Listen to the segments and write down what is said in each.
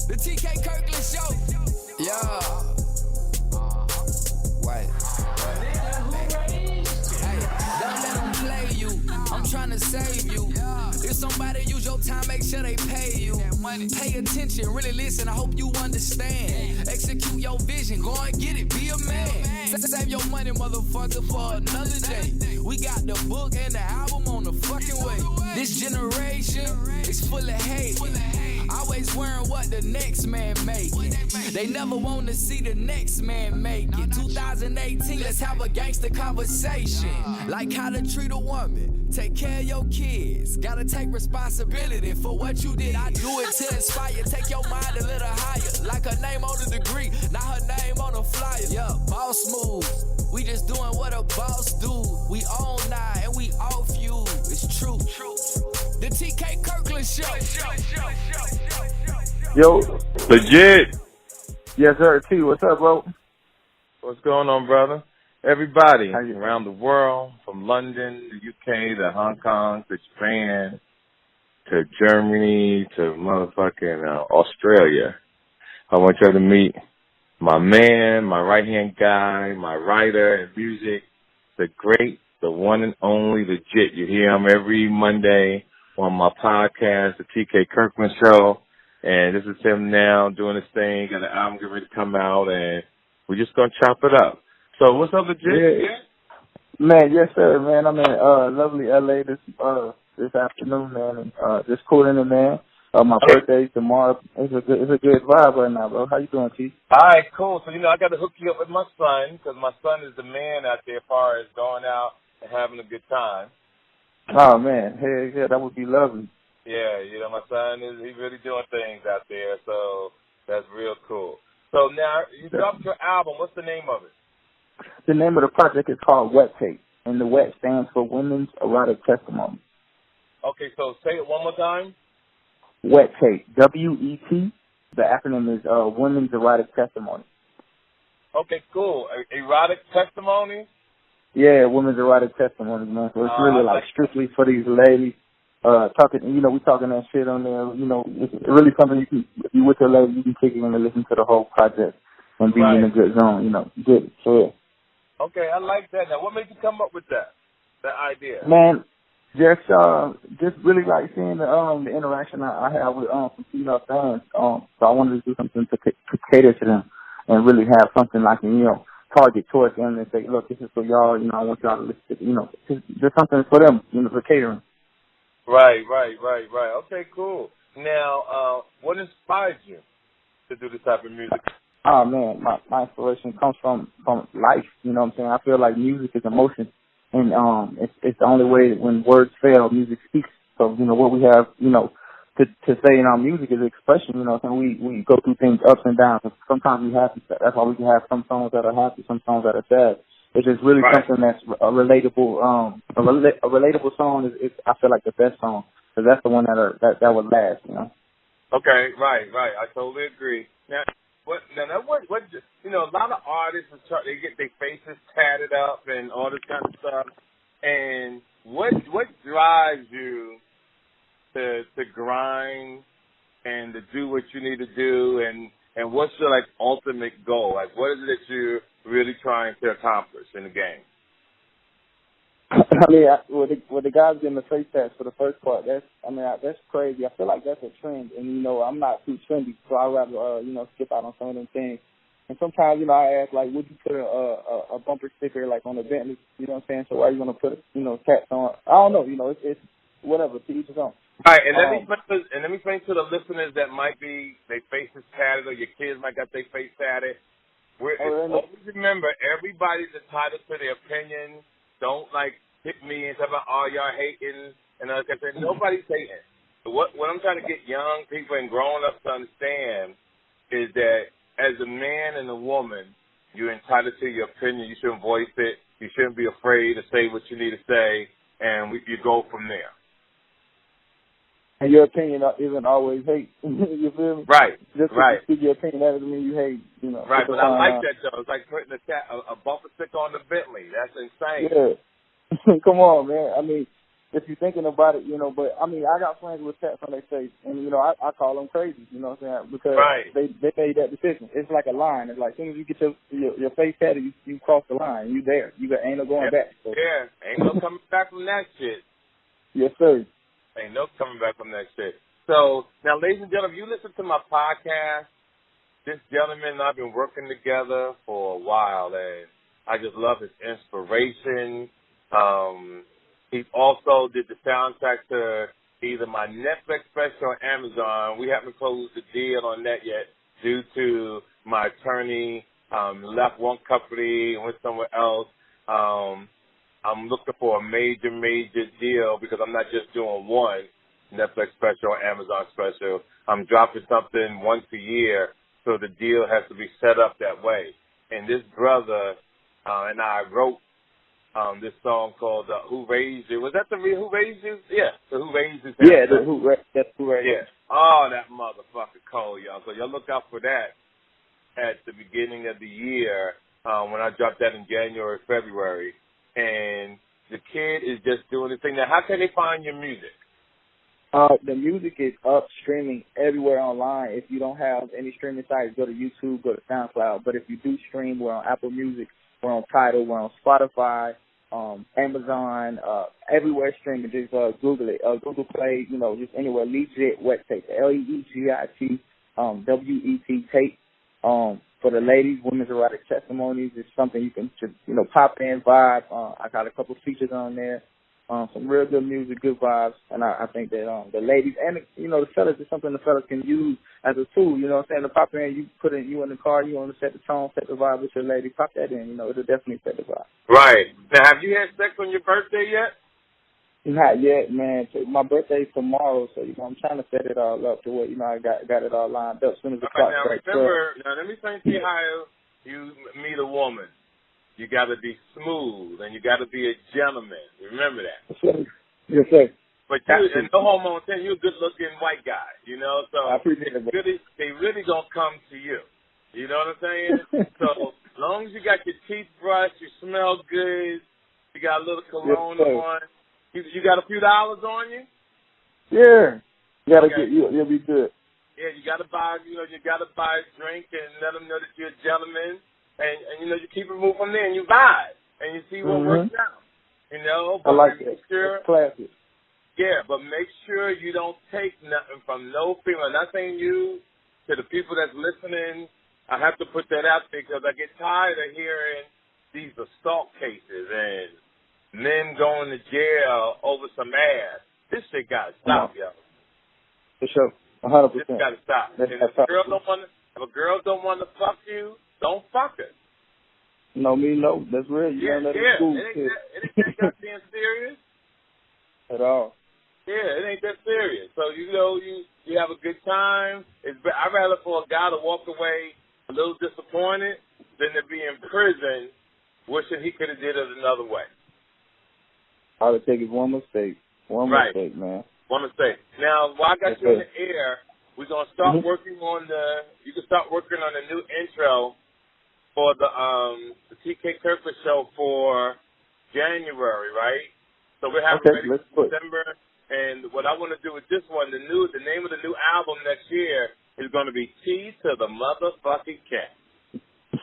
The TK Kirkland Show. Yeah. Wait. Hey, don't let them play you. I'm trying to save you. If somebody use your time, make sure they pay you. Pay attention, really listen, I hope you understand. Execute your vision, go and get it, be a man. Save your money, motherfucker, for another day. We got the book and the album on the fucking way. This generation is full of hate. Always worrying what the next man make it. They never want to see the next man make it. 2018, let's have a gangster conversation. Like how to treat a woman, take care of your kids. Gotta take responsibility for what you did. I do it to inspire, take your mind a little higher. Like her name on the degree, not her name on the flyer. Yeah, boss move. We just doing what a boss do. We own now and we off you. It's true. The TK Kirkland Show. Yo. Legit. Yes, sir. T, what's up, bro? What's going on, brother? Everybody around the world, from London to UK to Hong Kong to Japan to Germany to motherfucking Australia. I want y'all to meet my man, my right-hand guy, my writer in music, the great, the one and only Legit. You hear him every Monday on my podcast, the TK Kirkland Show. And this is him now doing his thing. Got an album getting ready to come out, and we're just going to chop it up. So what's up, Legit? Yeah. Man, yes, sir, man. I'm in lovely L.A. this afternoon, man. And just cooling it, man. My birthday's tomorrow. It's a good vibe right now, bro. How you doing, T? All right, cool. So, I got to hook you up with my son because my son is the man out there as far as going out and having a good time. Oh, man. Hey, yeah, that would be lovely. Yeah, my son he's really doing things out there, so that's real cool. So now, you dropped your album. What's the name of it? The name of the project is called Wet Tape, and the Wet stands for Women's Erotic Testimony. Okay, so say it one more time. Wet Tape, W-E-T. The acronym is Women's Erotic Testimony. Okay, cool. Erotic testimony? Yeah, Women's Erotic Testimony, man. So it's really like strictly for these ladies. Talking, we talking that shit on there. It's really something you can, if you with your lady, you can kick it in and listen to the whole project and be in a good zone. Good. So yeah. Okay, I like that. Now, what made you come up with that idea? Man, just really like seeing the interaction I have with some female fans. So I wanted to do something to cater to them and really have something I can target towards them and say, look, this is for y'all. I want y'all to listen to, just something for them, for catering. Right. Okay, cool. Now, what inspired you to do this type of music? Oh, man, my inspiration comes from life, you know what I'm saying? I feel like music is emotion, and it's the only way that when words fail, music speaks. So, what we have, to say in our music is expression, and we go through things ups and downs. Sometimes we happy. That's why we can have some songs that are happy, some songs that are sad. It's just really something that's a relatable, a relatable song is I feel like the best song, because that's the one that would last, Okay, right. I totally agree. Now, what a lot of artists they get their faces tatted up and all this kind of stuff. And what drives you to grind and to do what you need to do, and what's your ultimate goal? What is it that you're really trying to accomplish in the game? I mean, with the guys getting the face tats for the first part, that's crazy. I feel like that's a trend, and I'm not too trendy, so I'd rather skip out on some of them things. And sometimes I ask would you put a bumper sticker on a Bentley? You know what I'm saying? So why are you gonna put tats on? I don't know. It's whatever. To each his own. All right, and let me explain to the listeners that might be their faces tatted or your kids might got their face tatted. Always remember, everybody's entitled to their opinion. Don't hit me and talk about y'all hating and like I said, nobody's hating. What I'm trying to get young people and grown ups to understand is that as a man and a woman, you're entitled to your opinion. You shouldn't voice it. You shouldn't be afraid to say what you need to say, and you go from there. And your opinion isn't always hate. You feel me? Right. Just because you speak your opinion, that doesn't mean you hate. Right, but I like that though. It's like putting a bumper sticker on the Bentley. That's insane. Yeah. Come on, man. I mean, if you're thinking about it, you know. But I mean, I got friends with tats on their face, and you know, I call them crazy, you know what I'm saying? Because they made that decision. It's like a line. It's like as soon as you get your face tatted, you cross the line. You there. Ain't no going back. So. Yeah, ain't no coming back from that shit. Yes, sir. Ain't no coming back from that shit. So now, ladies and gentlemen, if you listen to my podcast, this gentleman and I've been working together for a while, and I just love his inspiration. He also did the soundtrack to either my Netflix special or Amazon. We haven't closed the deal on that yet due to my attorney left one company and went somewhere else. I'm looking for a major deal because I'm not just doing one Netflix special or Amazon special. I'm dropping something once a year, so the deal has to be set up that way. And this brother and I wrote this song called Who Raised You. Was that the Who Raised You? Yeah, the Who Raised You. Yeah, that's Who Raised You. Yeah. Oh, that motherfucker cold, y'all. So y'all look out for that at the beginning of the year when I dropped that in January, February. And the kid is just doing the thing. Now, how can they find your music? The music is up streaming everywhere online. If you don't have any streaming sites, go to YouTube, go to SoundCloud. But if you do stream, we're on Apple Music, we're on Tidal, we're on Spotify, Amazon, everywhere streaming. Just Google it. Google Play, you know, just anywhere. Legit Wet Tape, LEEGIT, WET Tape. For the ladies, women's erotic testimonies is something you can just, you know, pop in, vibe. I got a couple features on there. Some real good music, good vibes, and I think that the ladies and you know the fellas is something the fellas can use as a tool. You know what I'm saying? To pop in, you put in you in the car, you want to set the tone, set the vibe with your lady, pop that in. You know, it'll definitely set the vibe. Right. Now, have you had sex on your birthday yet? Not yet, man. My birthday's tomorrow, so you know I'm trying to set it all up to where you know I got it all lined up as soon as the clock strikes. Now let me explain to you how you meet a woman. You got to be smooth, and you got to be a gentleman. Remember that. Yes, sir. But you, and no homo, you're a good-looking white guy, you know. So I appreciate it. They really gonna come to you. You know what I'm saying? So as long as you got your teeth brushed, you smell good, you got a little cologne on, you got a few dollars on you. Yeah, you gotta get you'll be good. Yeah, you gotta buy a drink and let them know that you're a gentleman. And you know, you keep it moving from there, and you vibe, and you see what works out. You know, but I like make that. sure, it's classic. Yeah, but make sure you don't take nothing from no female. Not saying you, to the people that's listening. I have to put that out there because I get tired of hearing these assault cases and men going to jail over some ass. This shit gotta stop, yo. For sure, 100%. This gotta stop. And if a girl don't want to fuck you, don't fuck her. No, that's real. You learn that in school. It ain't that being serious at all. Yeah, it ain't that serious. So you know, you have a good time. I'd rather for a guy to walk away a little disappointed than to be in prison wishing he could have did it another way. All it takes is one mistake. One mistake, man. One mistake. Now, while I got you in the air, we're gonna start working on you can start working on a new intro for the TK Kirkland show for January, right? So we're having ready for December. And what I want to do with this one, the name of the new album next year is going to be T to the Motherfucking Cat.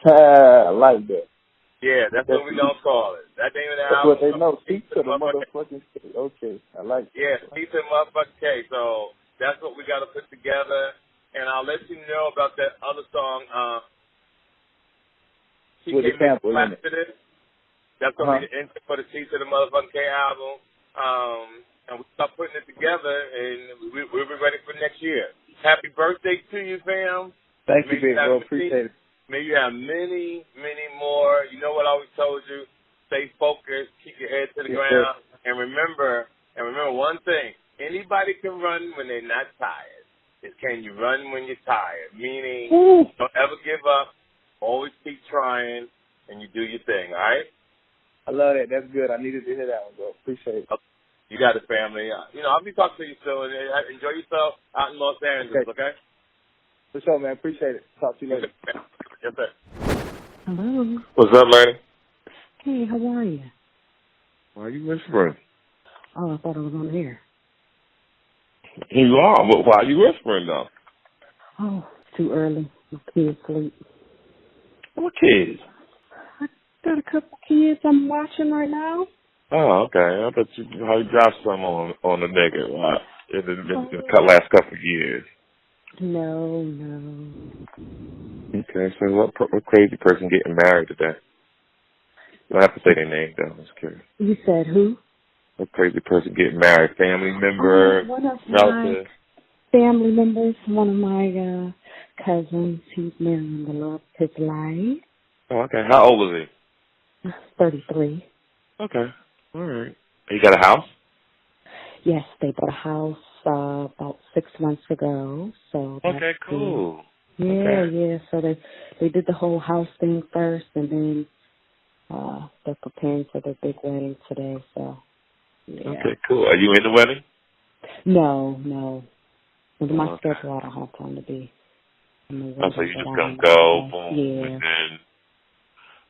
I like that. Yeah, that's what we're going to call it. That name of the album. That's what they know, T to the Motherfucking Cat. Okay, I like that. Yeah, T to the Motherfucking Cat. So that's what we got to put together. And I'll let you know about that other song. With the sample in it. That's going to be the intro for the T to the Motherfucking Cat album. And we'll start putting it together, and we'll be ready for next year. Happy birthday to you, fam. Thank you, big bro. Appreciate it. May you have many, many more. You know what I always told you. Stay focused. Keep your head to the ground. Sir. And remember one thing. Anybody can run when they're not tired. It's can you run when you're tired? Meaning, don't ever give up. Always keep trying, and you do your thing, all right? I love that. That's good. I needed to hear that one, bro. Appreciate it. Okay. You got it, family. You know, I'll be talking to you soon. Enjoy yourself out in Los Angeles, okay? For sure, man. Appreciate it. Talk to you later. Yes, sir. Hello. What's up, lady? Hey, how are you? Why are you whispering? Oh, I thought I was on the air. You are, but why are you whispering though? Oh, it's too early. My kids sleep. What kids? I got a couple kids I'm watching right now. Oh, okay. I bet you how you dropped some on the nigga in the last couple of years. No. Okay, so what crazy person getting married today? You don't have to say their name though. I'm just curious. You said who? What crazy person getting married? Family member, One of relative? my family members. One of my cousins. He's marrying the love of his life. Oh, okay. How old was he? 33. Okay. All right. You got a house? Yes, they bought a house about 6 months ago. So that's okay, cool. Good. Yeah. So they did the whole house thing first, and then they're preparing for their big wedding today. So yeah. Okay, cool. Are you in the wedding? No. With my schedule, I don't have time to be in the wedding. So you just gonna go, boom, yeah. and then.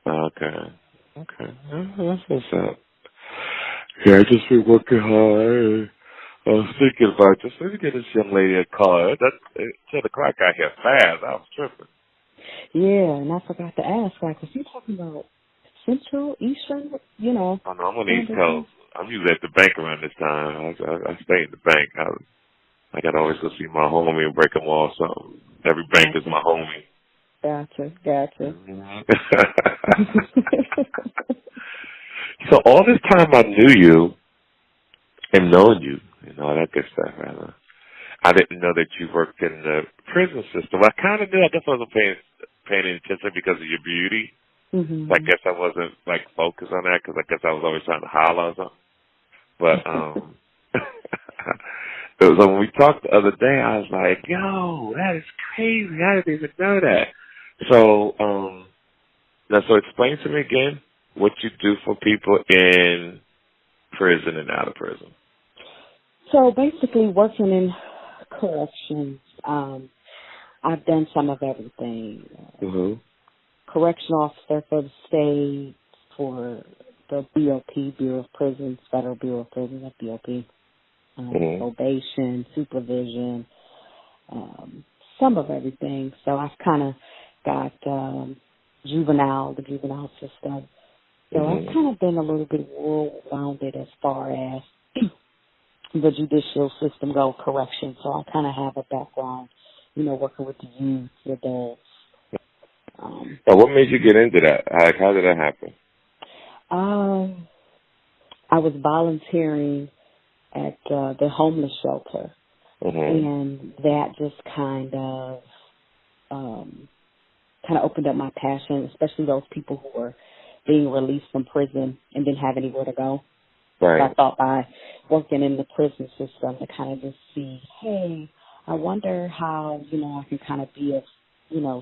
Okay. That's what's up. Yeah, I just been working hard. I was thinking about just let me get this young lady a call. That 10 o'clock got here fast. I was tripping. Yeah, and I forgot to ask, like, was you talking about Central, Eastern, Oh, no, I'm on the East Coast. I'm usually at the bank around this time. I stay in the bank. I gotta always go see my homie and break them off something. Every bank is my homie. Gotcha. Mm-hmm. So all this time I knew you and known you and all that good stuff, rather. I didn't know that you worked in the prison system. I kind of knew. I guess I wasn't paying attention because of your beauty. Mm-hmm. So I guess I wasn't like focused on that because I guess I was always trying to holler or something. But it was when we talked the other day. I was like, "Yo, that is crazy! I didn't even know that." So now, so explain to me again what you do for people in prison and out of prison. So basically, working in corrections, I've done some of everything. Mm-hmm. Correction officer for the state, for the BOP, Bureau of Prisons, Federal Bureau of Prisons, that's BOP, probation, supervision, some of everything. So I've kind of got the juvenile system. So I've kind of been a little bit world-rounded as far as the judicial system goes, correction. So I kind of have a background, working with the youth, the adults. So what made you get into that? How did that happen? I was volunteering at the homeless shelter, and that just kind of opened up my passion, especially those people who were being released from prison and didn't have anywhere to go. Right. So I thought by working in the prison system to kind of just see, hey, I wonder how, I can kind of be of,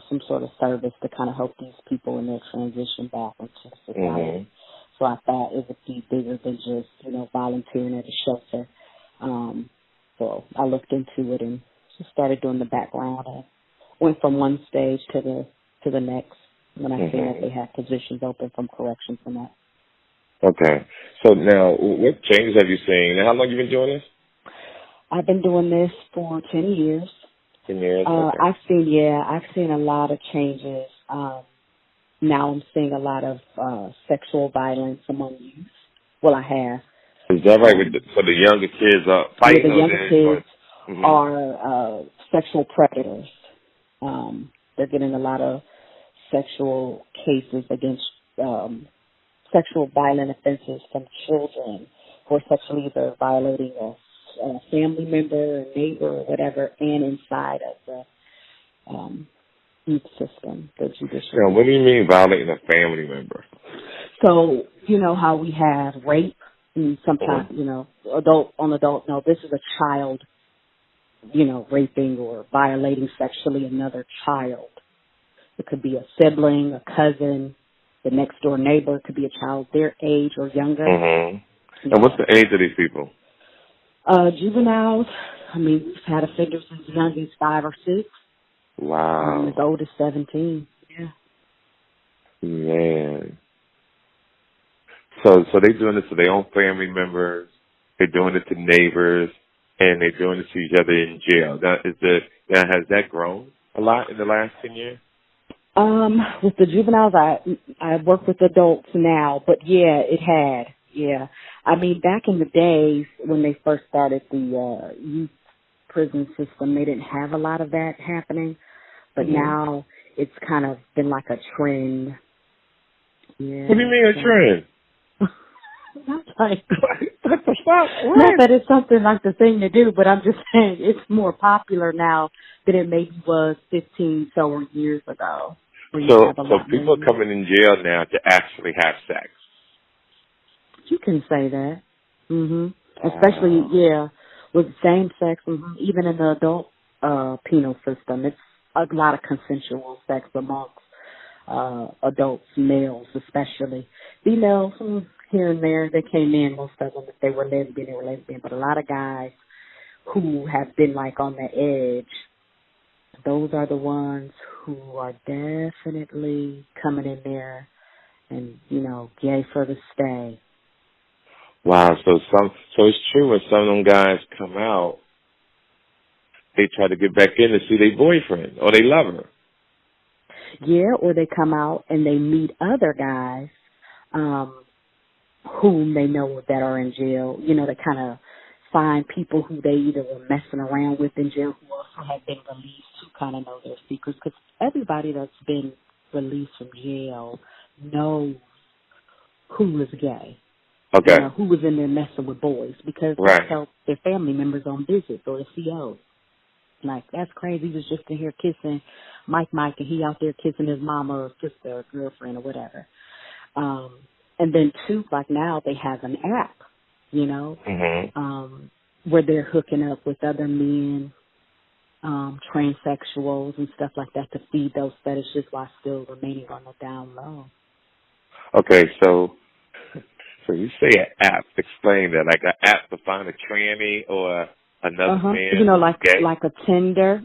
some sort of service to kind of help these people in their transition back into society. So I thought it would be bigger than just, volunteering at a shelter. So I looked into it and just started doing the background. I went from one stage to the next when I seen that they had positions open from corrections and that. Okay. So now, what changes have you seen? How long have you been doing this? I've been doing this for 10 years. 10 years? Okay. I've seen a lot of changes. Now I'm seeing a lot of sexual violence among youth. Well, I have. Is that right? So the younger kids are fighting? Yeah, the younger kids are sexual predators. They're getting a lot of sexual cases against sexual violent offenses from children who are sexually either violating a family member, a neighbor, or whatever, and inside of the youth system, the judicial. Now, what do you mean violating a family member? So, how we have rape, and sometimes, adult, no, this is a child, raping or violating sexually another child. It could be a sibling, a cousin, the next door neighbor. It could be a child their age or younger. And what's the age of these people? Juveniles, we've had offenders as young as 5 or 6. Wow. As old as 17. Yeah. Man. So they doing this to their own family members, they're doing it to neighbors, and they're doing it to each other in jail. Has that grown a lot in the last 10 years? With the juveniles, I work with adults now, but yeah, it had. Yeah. I mean, back in the days when they first started the youth prison system, they didn't have a lot of that happening, but now it's kind of been like a trend. Yeah. What do you mean a trend? Not like, what the fuck? What? Not that it's something like the thing to do, but I'm just saying it's more popular now than it maybe was 15 so years ago. So people are coming in jail now to actually have sex. You can say that. Especially, with same sex. Even in the adult penal system, it's a lot of consensual sex amongst adults, males especially. Females, here and there, they came in, most of them, if they were lesbian, but a lot of guys who have been like on the edge, those are the ones who are definitely coming in there and, gay for the stay. Wow, so it's true when some of them guys come out, they try to get back in to see their boyfriend or their lover. Yeah, or they come out and they meet other guys whom they know that are in jail. They kind of find people who they either were messing around with in jail who also have been released who kind of know their secrets. Because everybody that's been released from jail knows who is gay. Okay. Who was in there messing with boys because they help their family members on visits or the COs. Like, that's crazy. He was just in here kissing Mike, and he out there kissing his mama or sister or girlfriend or whatever. And then, too, like now they have an app, where they're hooking up with other men, transsexuals and stuff like that to feed those fetishes while still remaining on the down low. Okay, so you say an app. Explain that. Like an app to find a tranny or another man. Like a Tinder.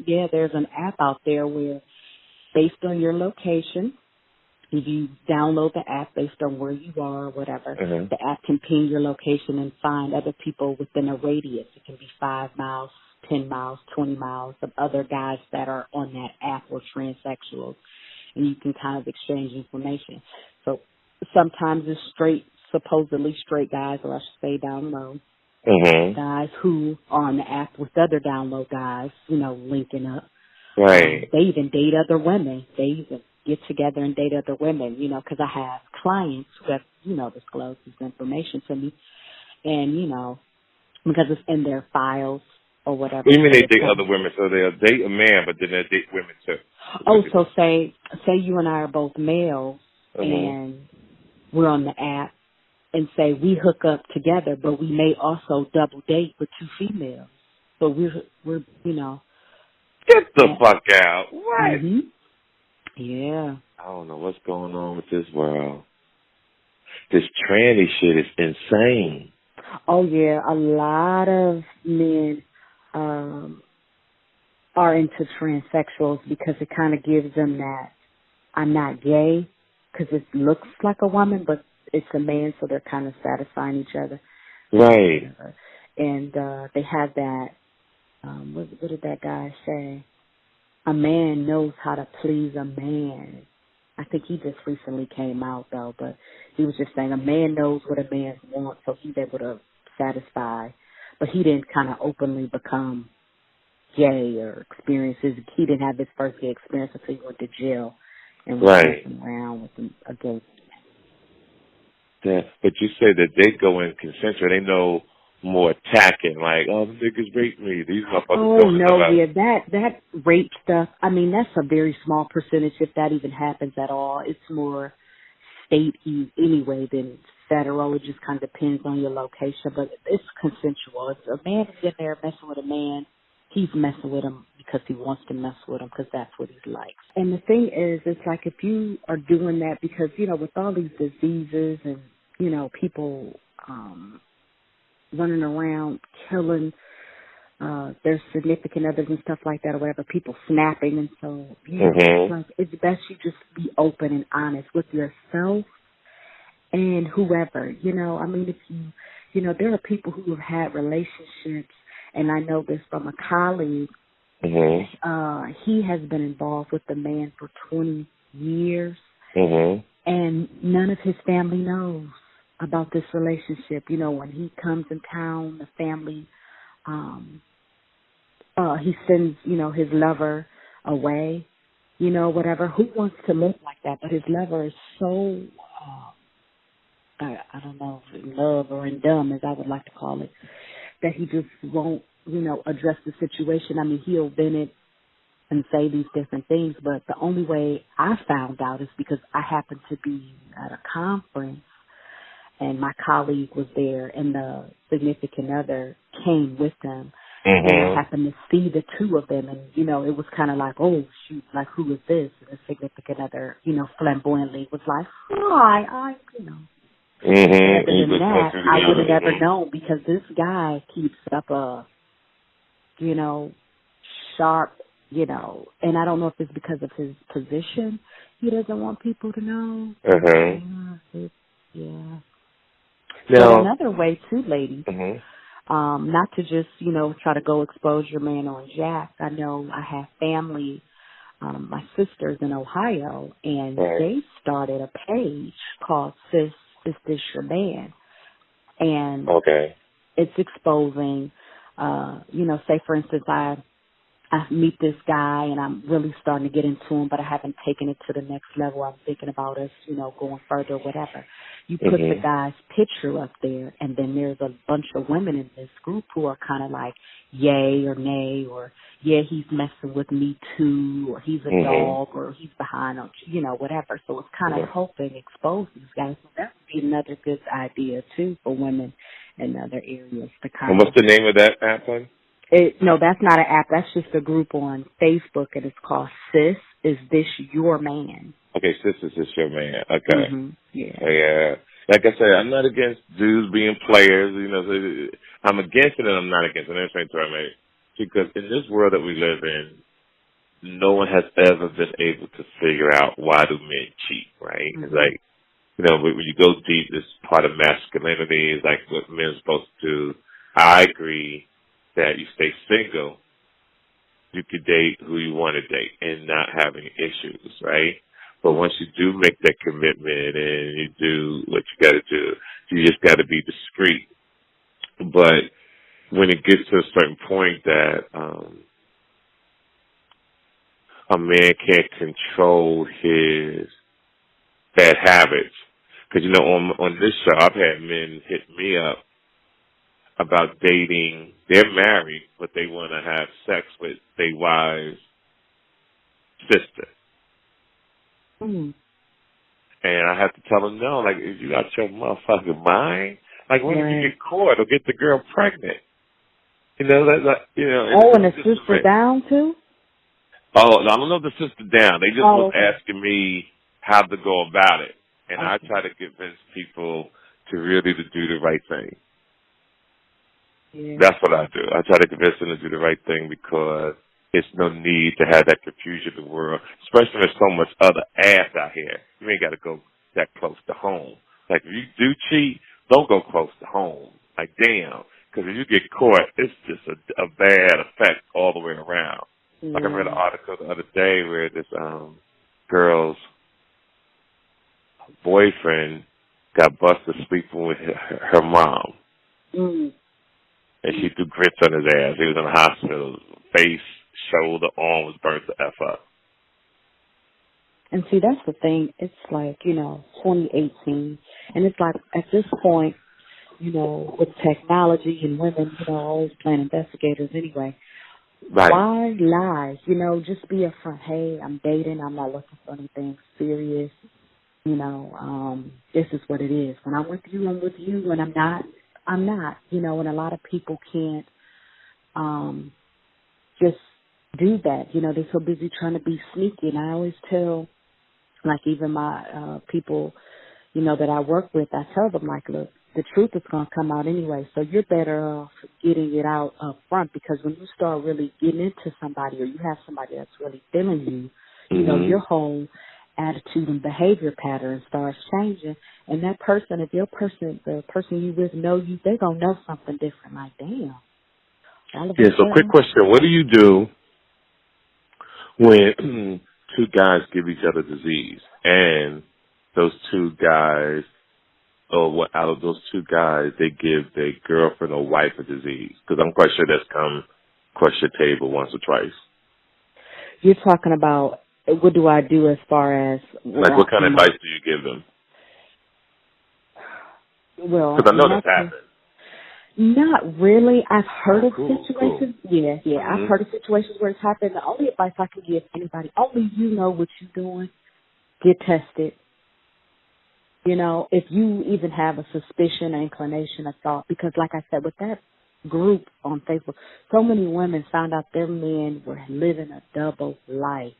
Yeah, there's an app out there where, based on your location, if you download the app based on where you are or whatever, the app can ping your location and find other people within a radius. It can be 5 miles, 10 miles, 20 miles of other guys that are on that app or transsexuals, and you can kind of exchange information. So sometimes it's supposedly straight guys, or I should say down low, guys who are on the app with other down low guys, linking up. Right. They even date other women. They even get together and date other women, because I have clients who have, disclosed this information to me. And, because it's in their files or whatever. What do you mean they date other women? So they'll date a man, but then they'll date women too. Oh, so say you and I are both males and we're on the app and say we hook up together, but we may also double date with 2 females. So we're Get the fuck out. What? Yeah. I don't know what's going on with this world. This tranny shit is insane. Oh, yeah. A lot of men are into transsexuals because it kind of gives them that I'm not gay, because it looks like a woman, but it's a man, so they're kind of satisfying each other. Right. And they have that, what did that guy say? A man knows how to please a man. I think he just recently came out, though, but he was just saying a man knows what a man wants, so he's able to satisfy. But he didn't kind of openly become gay or experiences. He didn't have his first gay experience until he went to jail and was messing around with a gay. Yeah, but you say that they go in consensual. They know more attacking, like, oh, the niggas raped me. These motherfuckers Oh, no, yeah, that rape stuff, I mean, that's a very small percentage, if that even happens at all. It's more state anyway than federal. It just kind of depends on your location, but it's consensual. If a man is in there messing with a man, he's messing with him because he wants to mess with him, because that's what he likes. And the thing is, it's like if you are doing that because, with all these diseases and, people running around killing their significant others and stuff like that or whatever, people snapping, and so, it's like it's best you just be open and honest with yourself and whoever, I mean, if you you know, there are people who have had relationships, and I know this from a colleague. Mm-hmm. He has been involved with the man for 20 years, mm-hmm. and none of his family knows about this relationship. You know, when he comes in town, the family, he sends, you know, his lover away, you know, whatever. Who wants to live like that? But his lover is so, I don't know, in love or in dumb, as I would like to call it, that he just won't, you know, address the situation. I mean, he'll bend it and say these different things, but the only way I found out is because I happened to be at a conference and my colleague was there and the significant other came with them. Mm-hmm. And I happened to see the two of them, and, you know, it was kind of like, oh, shoot, like, who is this? And the significant other, you know, flamboyantly was like, hi, you know. Mm-hmm. Other than that, I would have never known, because this guy keeps up a, you know, sharp, you know, and I don't know if it's because of his position. He doesn't want people to know. Yeah. Now, but another way, too, ladies, not to just, you know, try to go expose your man on Jack. I know I have family, my sister's in Ohio, and they started a page called Sis, Is This Your Man? And it's exposing, you know, say, for instance, I meet this guy and I'm really starting to get into him, but I haven't taken it to the next level. I'm thinking about us, you know, going further or whatever. You put the guy's picture up there, and then there's a bunch of women in this group who are kind of like, yay or nay, or yeah, he's messing with me too, or he's a dog, or he's behind on, you know, whatever. So it's kind of helping expose these guys. So that would be another good idea too for women in other areas to kind and what's the name of that app one? No, that's not an app. That's just a group on Facebook, and it's called Sis, Is This Your Man? Okay, Sis, Is This Your Man? Okay. Yeah. Like I said, I'm not against dudes being players. You know, I'm against it and I'm not against it. At the same time, because in this world that we live in, no one has ever been able to figure out why do men cheat, right? It's like, you know, when you go deep, this part of masculinity is like what men are supposed to do. I agree that you stay single, you could date who you want to date and not have any issues, right? But once you do make that commitment and you do what you got to do, you just got to be discreet. But when it gets to a certain point that a man can't control his bad habits, because, you know, on this show, I've had men hit me up about dating. They're married, but they want to have sex with their wife's sister. And I have to tell them, no, like, if you got your motherfucking mind, like, when did you get caught or get the girl pregnant? You know, you know. Oh, and the sister down, too? Oh, I don't know the sister down. They just was asking me how to go about it. And I try to convince people to really to do the right thing. That's what I do. I try to convince them to do the right thing because it's no need to have that confusion in the world, especially when there's so much other ass out here. You ain't got to go that close to home. Like, if you do cheat, don't go close to home. Like, damn. Because if you get caught, it's just a bad effect all the way around. Like, I read an article the other day where this girl's boyfriend got busted sleeping with her mom. And she threw grits on his ass. He was in the hospital. Face, shoulder, arm was burnt the F up. And see, that's the thing. It's like, you know, 2018. And it's like, at this point, you know, with technology and women, you know, always playing investigators anyway. Right. Why lies? You know, just be upfront. Hey, I'm dating. I'm not looking for anything serious. You know, this is what it is. When I'm with you, I'm with you. When I'm not, I'm not. You know, and a lot of people can't just do that. You know, they're so busy trying to be sneaky. And I always tell, like, even my people, you know, that I work with, I tell them, like, look, the truth is going to come out anyway. So you're better off getting it out up front, because when you start really getting into somebody, or you have somebody that's really feeling you, you know, your whole attitude and behavior pattern starts changing, and that person, if the person you with know you, they're going to know something different. Like, damn. Yeah, so quick question. What do you do when two guys give each other disease and those two guys, or what out of those two guys, they give their girlfriend or wife a disease? Because I'm quite sure that's come across your table once or twice. You're talking about, what do I do as far as... Like, what kind of advice do you give them? Well, because I know that's happened. Not really. I've heard of situations. Cool. Yeah. Mm-hmm. I've heard of situations where it's happened. The only advice I can give anybody, only you know what you're doing. Get tested. You know, if you even have a suspicion, an inclination, a thought, because like I said, with that group on Facebook, so many women found out their men were living a double life.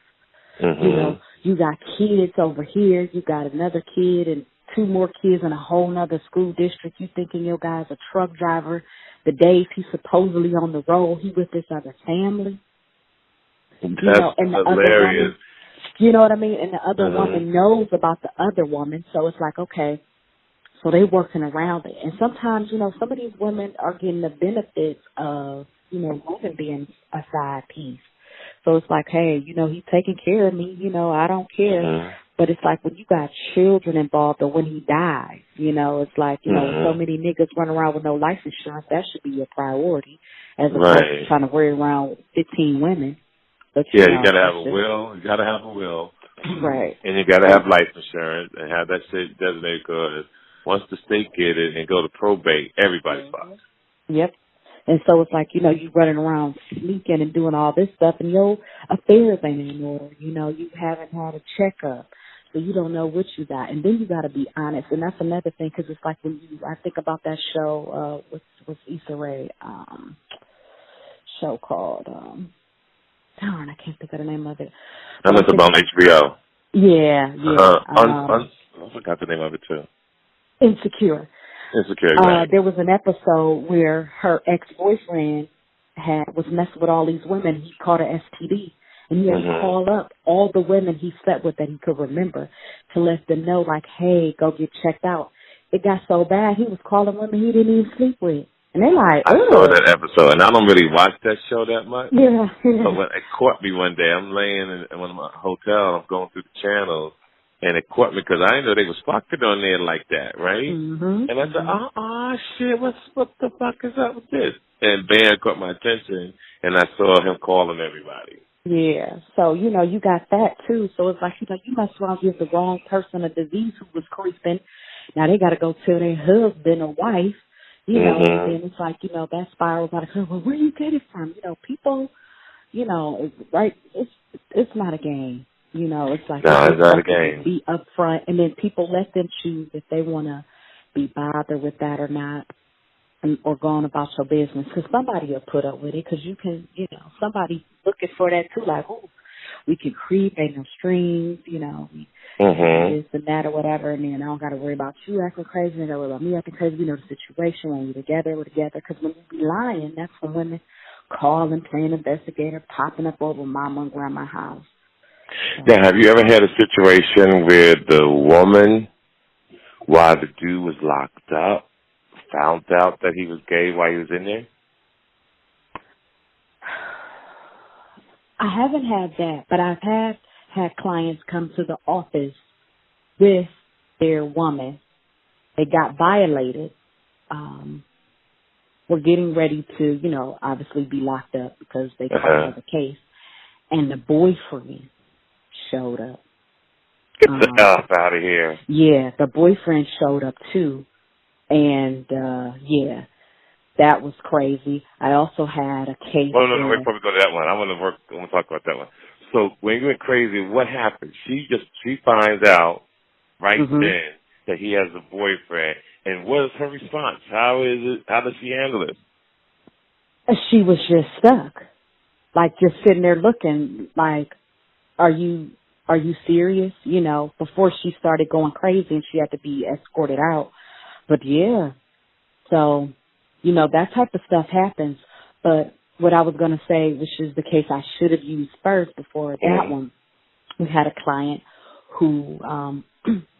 Mm-hmm. You know, you got kids over here, you got another kid and two more kids in a whole nother school district. You thinking your guy's a truck driver. The days he's supposedly on the road, he with this other family. That's and the hilarious. Other woman, you know what I mean? And the other woman knows about the other woman, so it's like, okay, so they working around it. And sometimes, you know, some of these women are getting the benefits of, you know, women being a side piece. So it's like, hey, you know, he's taking care of me, you know, I don't care. Mm-hmm. But it's like when you got children involved or when he dies, you know, it's like, you know, so many niggas run around with no life insurance, that should be your priority as opposed to trying to worry around 15 women. But, you got to have a will. You got to have a will. Right. And you got to have life insurance and have that shit designated because once the state get it and go to probate, everybody's fucked. Yep. And so it's like, you know, you running around sneaking and doing all this stuff and your affairs ain't in order. You know, you haven't had a checkup. So you don't know what you got. And then you got to be honest. And that's another thing because it's like when I think about that show, what's Issa Rae, show called, darn, I can't think of the name of it. And it's about HBO. Yeah. I forgot the name of it too. Insecure. Right. There was an episode where her ex-boyfriend was messing with all these women. He caught an STD. And he had to call up all the women he slept with that he could remember to let them know, like, hey, go get checked out. It got so bad, he was calling women he didn't even sleep with. And they're like... I saw that episode, and I don't really watch that show that much. Yeah. But when it caught me one day, I'm laying in one of my hotels, I'm going through the channels, and it caught me because I didn't know they was fucking on there like that, right? Mm-hmm. And I said, shit, what the fuck is up with this? And bam, caught my attention, and I saw him calling everybody. Yeah, so, you know, you got that, too. So it's like, you know, you must well give the wrong person a disease who was creeping. Now they got to go tell their husband or wife, you know, and then it's like, you know, that spirals out of control. Well, where you get it from? You know, people, you know, right, it's not a game. You know, it's like, no, it's not a game. Be upfront, and then people let them choose if they want to be bothered with that or not. Or going about your business, because somebody will put up with it, because you can, you know, somebody looking for that too, like, oh, we can creep, ain't no strings, you know, this and that or whatever, and then I don't got to worry about you acting crazy, and I don't got to worry about me acting crazy. We know the situation when we're together, because when you be lying, that's when women call and play an investigator, popping up over mama and grandma's house. So, yeah, have you ever had a situation where the woman, while the dude was locked up, found out that he was gay while he was in there? I haven't had that, but I've had clients come to the office with their woman. They got violated. We're getting ready to, you know, obviously be locked up because they filed the case. And the boyfriend showed up. Get the hell out of here. Yeah, the boyfriend showed up too. And, that was crazy. I also had a case. Oh, no, wait, before we go to that one. I want to talk about that one. So when you went crazy, what happened? She finds out right then that he has a boyfriend. And what is her response? How does she handle it? She was just stuck. Like, just sitting there looking like, are you serious? You know, before she started going crazy and she had to be escorted out. But yeah, so, you know, that type of stuff happens. But what I was going to say, which is the case I should have used first before that one, we had a client who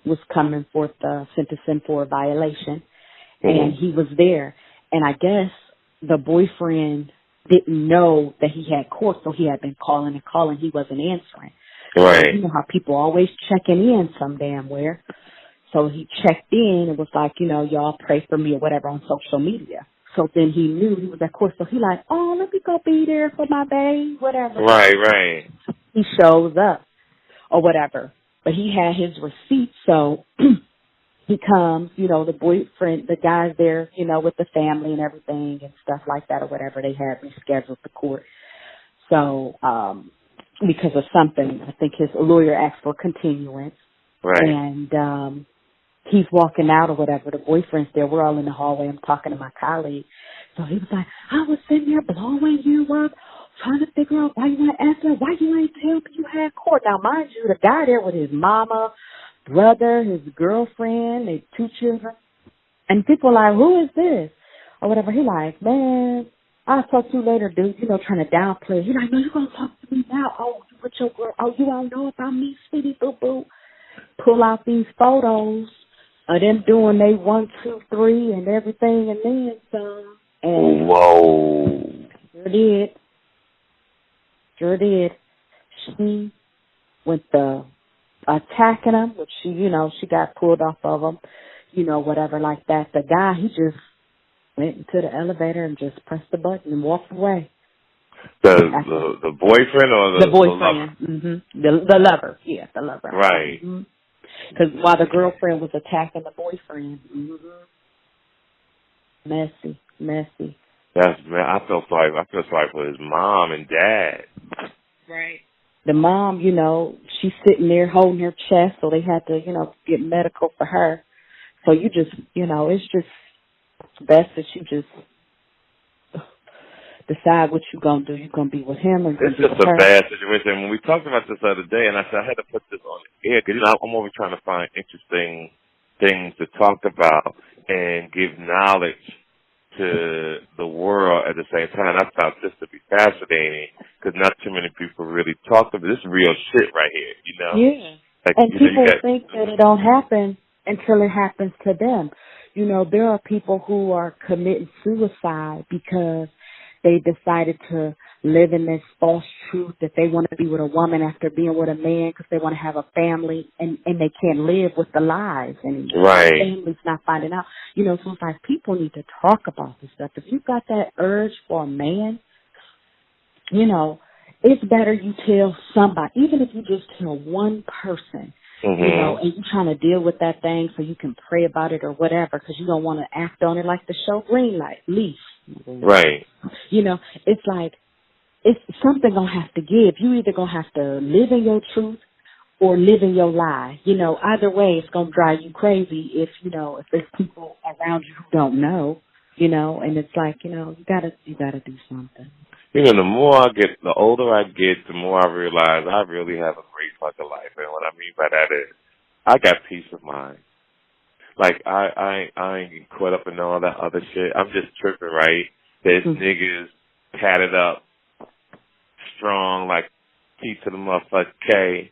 was coming forth sentencing for a violation, and he was there. And I guess the boyfriend didn't know that he had court, so he had been calling and calling. He wasn't answering. Right. So you know how people always checking in some damn where. So he checked in and was like, y'all pray for me or whatever on social media. So then he knew he was at court. So he like, oh, let me go be there for my babe, whatever. Right. He shows up or whatever. But he had his receipt, so he comes, the boyfriend, the guy's there, with the family and everything and stuff like that or whatever. They had rescheduled the court. So, because of something, I think his lawyer asked for continuance. Right. And he's walking out or whatever. The boyfriend's there. We're all in the hallway. I'm talking to my colleague. So he was like, I was sitting there blowing you up, trying to figure out why you want to answer, why you ain't tell me you had court. Now, mind you, the guy there with his mama, brother, his girlfriend, his 2 children. And people are like, who is this? Or whatever. He like, man, I'll talk to you later, dude. Trying to downplay. He like, no, you going to talk to me now. Oh, you with your girl. Oh, you don't know about me, sweetie boo-boo. Pull out these photos of them doing they 1, 2, 3 and everything and then some. And whoa. Sure did. She went attacking him, which she got pulled off of him, whatever like that. The guy, he just went into the elevator and just pressed the button and walked away. The boyfriend or the boyfriend? The lover. Yeah, the lover. Right. Because while the girlfriend was attacking the boyfriend. Messy. Man, I feel sorry for his mom and dad. Right. The mom, she's sitting there holding her chest, so they had to, get medical for her. So you just, it's just best that you just decide what you're going to do. You're going to be with him or you're going to be with her. It's just a bad situation. When we talked about this the other day, and I said I had to put this on the air because I'm always trying to find interesting things to talk about and give knowledge to the world at the same time. I found this to be fascinating because not too many people really talk about this. Is real shit right here, Yeah. Like, and people think that it don't happen until it happens to them. There are people who are committing suicide because they decided to live in this false truth that they want to be with a woman after being with a man because they want to have a family and they can't live with the lies anymore. Right. The family's not finding out. So it's like people need to talk about this stuff. If you've got that urge for a man, it's better you tell somebody, even if you just tell one person, and you're trying to deal with that thing so you can pray about it or whatever because you don't want to act on it like the show Green Light, Leaf. Right. It's like, it's something going to have to give. You either going to have to live in your truth or live in your lie. Either way, it's going to drive you crazy if there's people around you who don't know, and it's like, you gotta do something. The older I get, the more I realize I really have a great fucking life. And what I mean by that is I got peace of mind. Like, I ain't getting caught up in all that other shit. I'm just tripping, right? There's niggas tatted up, strong, like T to the motherfucker K,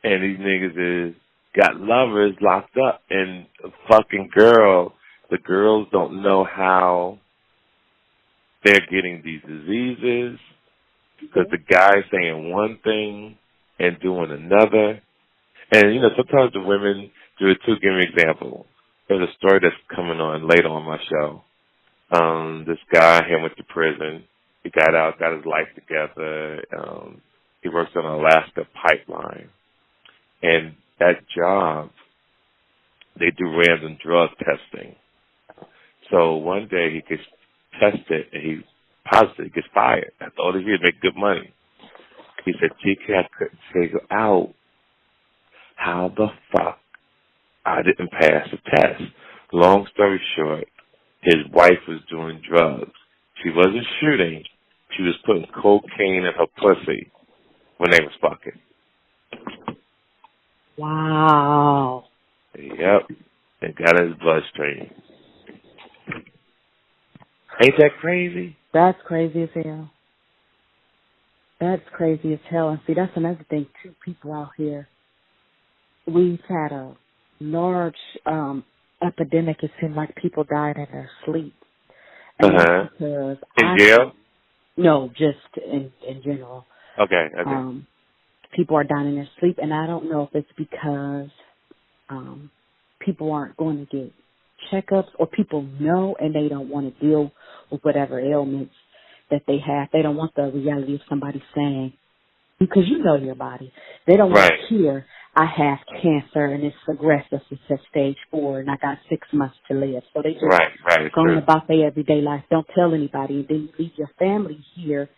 and these niggas is got lovers locked up, and the girls don't know how they're getting these diseases because the guy's saying one thing and doing another. And, sometimes the women do it too. Give me an example. There's a story that's coming on later on my show. This guy, he went to prison. He got out, got his life together. He works on an Alaska pipeline. And that job, they do random drug testing. So one day he gets tested and he's positive, he gets fired. After all these years, make good money. He said, TK, I couldn't figure out how the fuck I didn't pass the test. Long story short, his wife was doing drugs. She wasn't shooting. She was putting cocaine in her pussy when they was fucking. Wow. Yep. And got in his bloodstream. Ain't that crazy? That's crazy as hell. That's crazy as hell. And see, that's another thing, too. People out here, we've had a large epidemic. It seemed like people died in their sleep. And that's because in jail? No, just in general. Okay. People are dying in their sleep, and I don't know if it's because people aren't going to get checkups, or people know and they don't want to deal with whatever ailments that they have. They don't want the reality of somebody saying, because you know your body. They don't want to hear, I have cancer and it's aggressive. It's at stage 4 and I got 6 months to live. So they just going about their everyday life. Don't tell anybody. And then you leave your family here,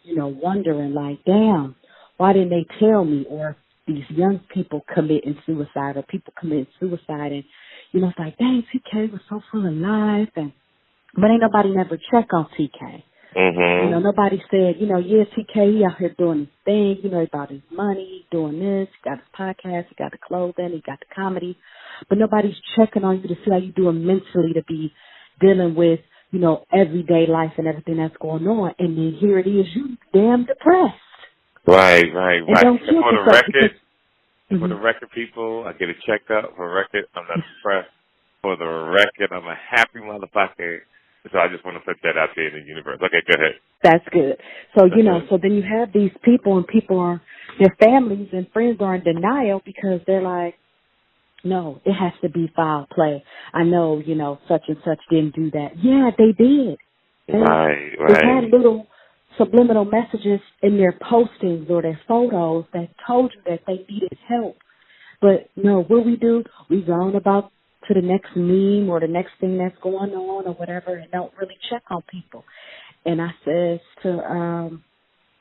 wondering like, damn, why didn't they tell me? Or these young people committing suicide, or people committing suicide, and it's like, dang, TK was so full of life, but ain't nobody never check on TK. Mm-hmm. Nobody said, yeah, TK, he out here doing his thing, he about his money, doing this, he got his podcast, he got the clothing, he got the comedy, but nobody's checking on you to see how you doing mentally, to be dealing with, everyday life and everything that's going on, and then here it is, you damn depressed. Right. And don't feel for the record, people, I get a checkup. For the record, I'm not depressed. For the record, I'm a happy motherfucker. So I just want to put that out there in the universe. Okay, go ahead. That's good. So, so then you have these people, and their families and friends are in denial because they're like, no, it has to be foul play. I know, such and such didn't do that. Yeah, they did. Right. They had little subliminal messages in their postings or their photos that told you that they needed help. But no, what we do, we go on about to the next meme or the next thing that's going on or whatever, and don't really check on people. And I says to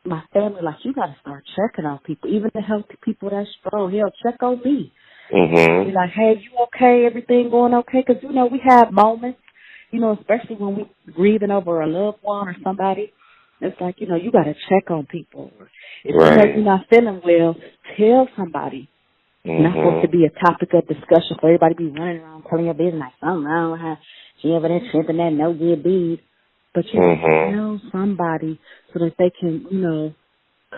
my family, like, you got to start checking on people, even the healthy people that's strong. Hell, check on me. Mm-hmm. Be like, hey, you okay? Everything going okay? Because, we have moments, especially when we're grieving over a loved one or somebody. It's like, you got to check on people. If you're not feeling well, tell somebody. Mm-hmm. Not supposed to be a topic of discussion for everybody to be running around telling your business like, something wrong with her. She ever that shit and that no good deed. But you tell somebody so that they can,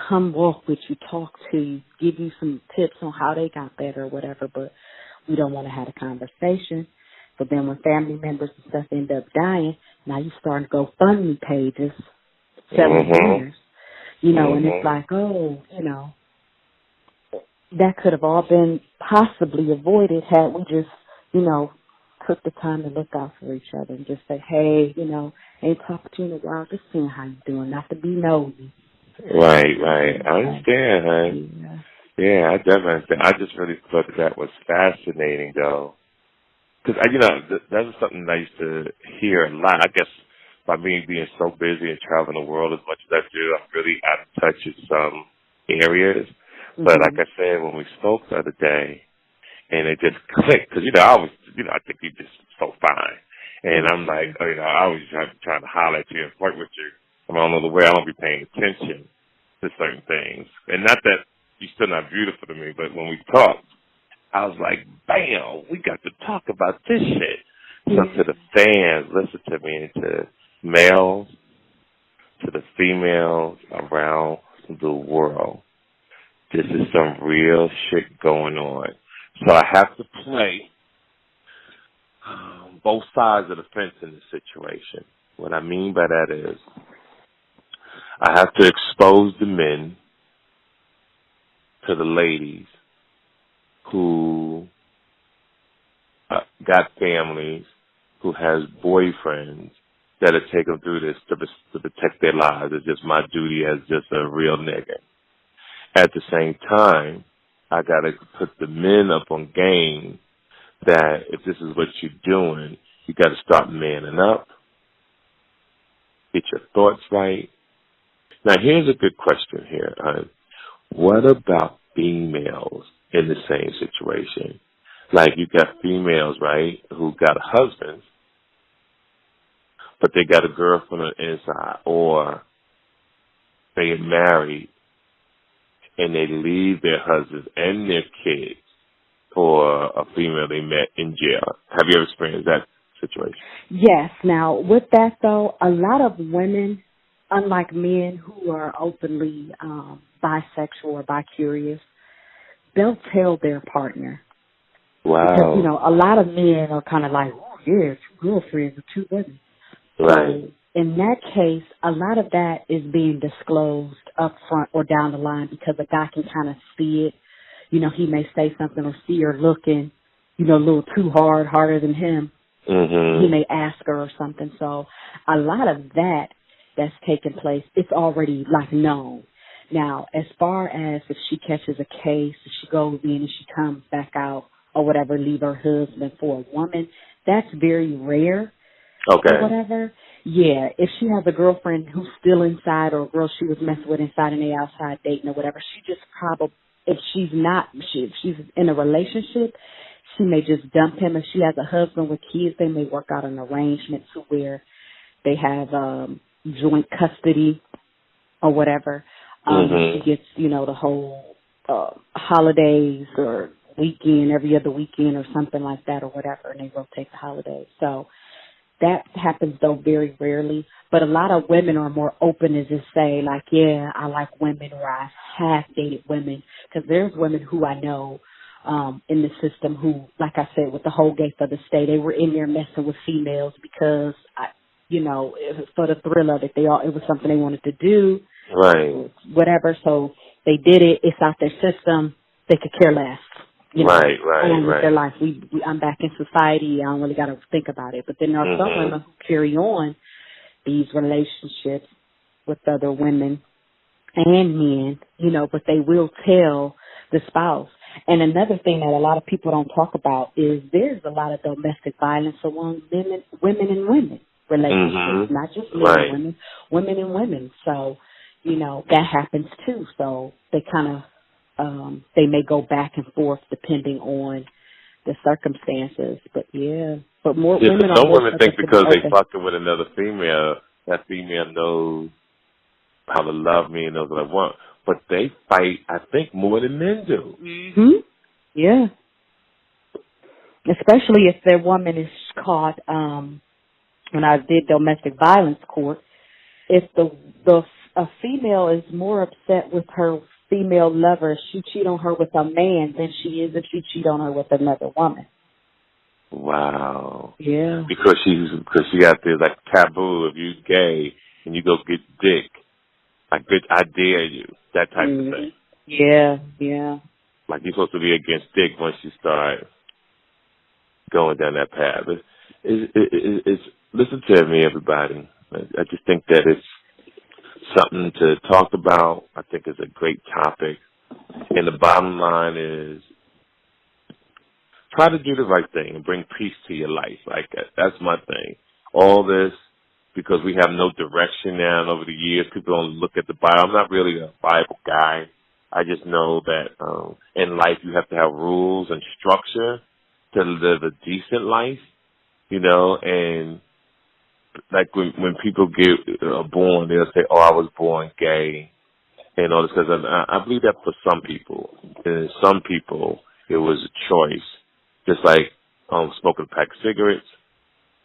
come walk with you, talk to you, give you some tips on how they got better or whatever. But we don't want to have a conversation. But then when family members and stuff end up dying, now you start GoFundMe pages, selling dinners, and it's like, that could have all been possibly avoided had we just, took the time to look out for each other and just say, hey, ain't talking to you in a while, just seeing how you doing, not to be nosy. Right. I understand, honey. Yeah, I definitely understand. I just really thought that was fascinating, though. Because, that was something I used to hear a lot. I guess by me being so busy and traveling the world as much as I do, I'm really out of touch in some areas. But like I said, when we spoke the other day, and it just clicked, because, I think you just so fine. And I'm like, I was trying to holler at you and flirt with you. I don't know the way I don't be paying attention to certain things. And not that you're still not beautiful to me, but when we talked, I was like, bam, we got to talk about this shit. So to the fans, listen to me, and to males, to the females around the world, this is some real shit going on. So I have to play both sides of the fence in this situation. What I mean by that is I have to expose the men to the ladies who got families, who has boyfriends that are taking through this to protect their lives. It's just my duty as just a real nigga. At the same time, I got to put the men up on game that if this is what you're doing, you got to start manning up, get your thoughts right. Now, here's a good question here. What about females in the same situation? Like, you got females, right, who got husbands, but they got a girlfriend on the inside, or they get married and they leave their husbands and their kids for a female they met in jail. Have you ever experienced that situation? Yes. Now, with that, though, a lot of women, unlike men who are openly bisexual or bi-curious, they'll tell their partner. Wow. Because, you know, a lot of men are kind of like, oh, yeah, two girlfriends or two women. Right. So in that case, a lot of that is being disclosed up front or down the line because a guy can kind of see it. You know, he may say something or see her looking, you know, a little too hard, harder than him. Mm-hmm. He may ask her or something. So a lot of that's taking place, it's already, like, known. Now, as far as if she catches a case, if she goes in and she comes back out or whatever, leave her husband for a woman, that's very rare. Okay. Or whatever. Yeah, if she has a girlfriend who's still inside or a girl she was messing with inside and they outside dating or whatever, she just probably, if she's in a relationship, she may just dump him. If she has a husband with kids, they may work out an arrangement to where they have joint custody or whatever. She gets, you know, the whole holidays or weekend, every other weekend or something like that or whatever, and they rotate the holidays. So that happens, though, very rarely. But a lot of women are more open to just say, like, yeah, I like women or I have dated women. Because there's women who I know in the system who, like I said, with the whole gay for the state, they were in there messing with females because, you know, it was for the thrill of it. It was something they wanted to do. Right. Whatever. So they did it. It's out their system. They could care less. You know, right. Their life. I'm back in society. I don't really got to think about it. But then there are some women who carry on these relationships with other women and men, you know, but they will tell the spouse. And another thing that a lot of people don't talk about is there's a lot of domestic violence among women and women relationships, not just men and women, women and women. So, you know, that happens too. So they kind of, they may go back and forth depending on the circumstances. But yeah, but more women. Some women think because they fucking with another female, that female knows how to love me and knows what I want. But they fight, I think, more than men do. Mm-hmm. Yeah. Especially if their woman is caught. When I did domestic violence court, if a female is more upset with her female lover, she cheat on her with a man than she is if she cheat on her with another woman. Wow. Yeah. Because she got this like taboo if you gay and you go get dick. Like, bitch, I dare you. That type of thing. Yeah. Like, you're supposed to be against dick once you start going down that path. It's listen to me, everybody. I just think that it's something to talk about. I think it's a great topic. And the bottom line is try to do the right thing and bring peace to your life. Like, that's my thing. All this, because we have no direction now, and over the years, people don't look at the Bible. I'm not really a Bible guy. I just know that in life you have to have rules and structure to live a decent life, you know, and like when people get born, they'll say, oh, I was born gay and all this. Because I believe that for some people. And some people, it was a choice. Just like smoking a pack of cigarettes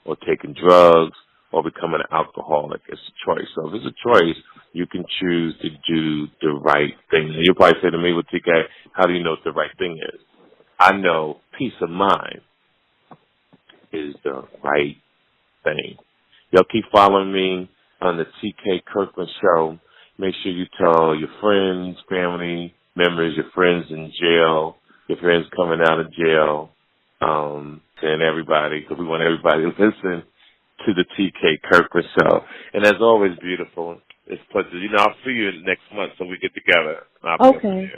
or taking drugs or becoming an alcoholic. It's a choice. So if it's a choice, you can choose to do the right thing. And you'll probably say to me, well, TK, how do you know what the right thing is? I know peace of mind is the right thing. Y'all keep following me on the TK Kirkland Show. Make sure you tell your friends, family members, your friends in jail, your friends coming out of jail, and everybody, because we want everybody to listen to the TK Kirkland Show. And as always, beautiful, it's a pleasure. You know, I'll see you next month so we get together. Okay.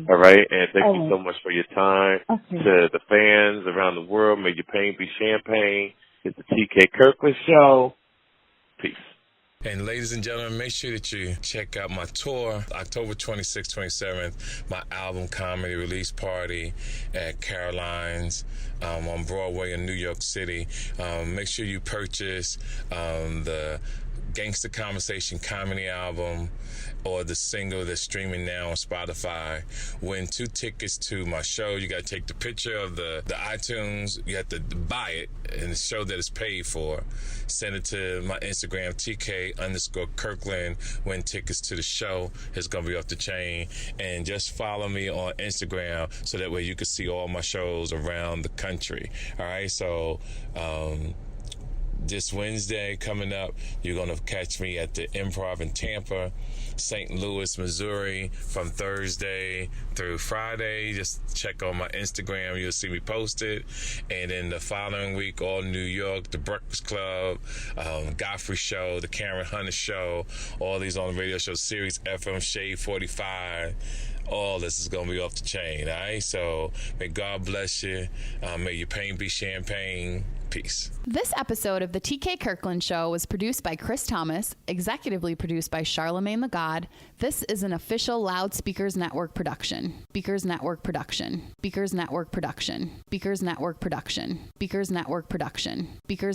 All right? And thank you so much for your time. To the fans around the world, may your pain be champagne. It's the TK Kirkland Show. Peace. And ladies and gentlemen, make sure that you check out my tour, October 26th, 27th, my album comedy release party at Caroline's on Broadway in New York City. Make sure you purchase the Gangsta Conversation comedy album or the single that's streaming now on Spotify, win 2 tickets to my show. You got to take the picture of the iTunes. You have to buy it and show that it's paid for. Send it to my Instagram, TK_Kirkland. Win tickets to the show. It's going to be off the chain. And just follow me on Instagram so that way you can see all my shows around the country. All right, so this Wednesday coming up, you're going to catch me at the Improv in Tampa, St. Louis, Missouri, from Thursday through Friday. Just check on my Instagram. You'll see me posted. And then the following week, all New York, the Breakfast Club, Godfrey Show, the Karen Hunter Show, all these on the radio show, Sirius FM, Shade 45. All this is going to be off the chain, all right? So may God bless you. May your pain be champagne. Peace. This episode of the TK Kirkland Show was produced by Chris Thomas, executively produced by Charlemagne the God. This is an official Loudspeakers Network production. Speakers Network production. Speakers Network production. Speakers Network production. Speakers Network production. Speakers